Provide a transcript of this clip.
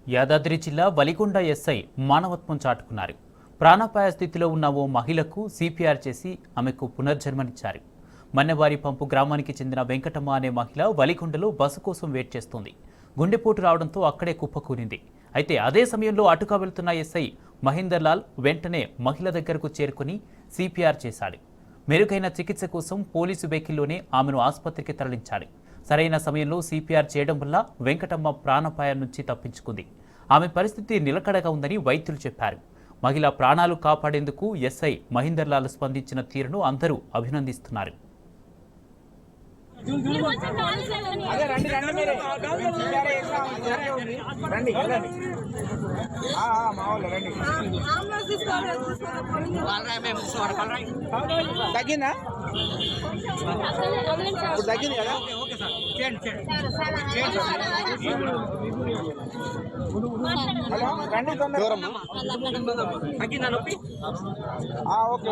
యాదాద్రి జిల్లా వలిగొండ ఎస్ఐ మానవత్వం చాటుకున్నారు. ప్రాణాపాయ స్థితిలో ఉన్న ఓ మహిళకు సిపిఆర్ చేసి ఆమెకు పునర్జన్మనిచ్చారు. మన్నెవారి పంపు గ్రామానికి చెందిన వెంకటమ్మ అనే మహిళ వలిగొండలో బస్సు కోసం వెయిట్ చేస్తోంది. గుండెపోటు రావడంతో అక్కడే కుప్పకూలింది. అయితే అదే సమయంలో అటుగా వెళ్తున్న ఎస్ఐ మహేందర్ లాల్ వెంటనే మహిళ దగ్గరకు చేరుకుని సిపిఆర్ చేశాడు. మెరుగైన చికిత్స కోసం పోలీసు వెహికల్లోనే ఆమెను ఆసుపత్రికి తరలించాడు. సరైన సమయంలో సిపిఆర్ చేయడం వల్ల వెంకటమ్మ ప్రాణాపాయం నుంచి తప్పించుకుంది. ఆమె పరిస్థితి నిలకడగా ఉందని వైద్యులు చెప్పారు. మహిళ ప్రాణాలు కాపాడేందుకు ఎస్ఐ మహేందర్ లాల్ స్పందించిన తీరును అందరూ అభినందిస్తున్నారు. తగ్గిందా తగ్గింది కదా హలో రండి తొందరగా ఓకే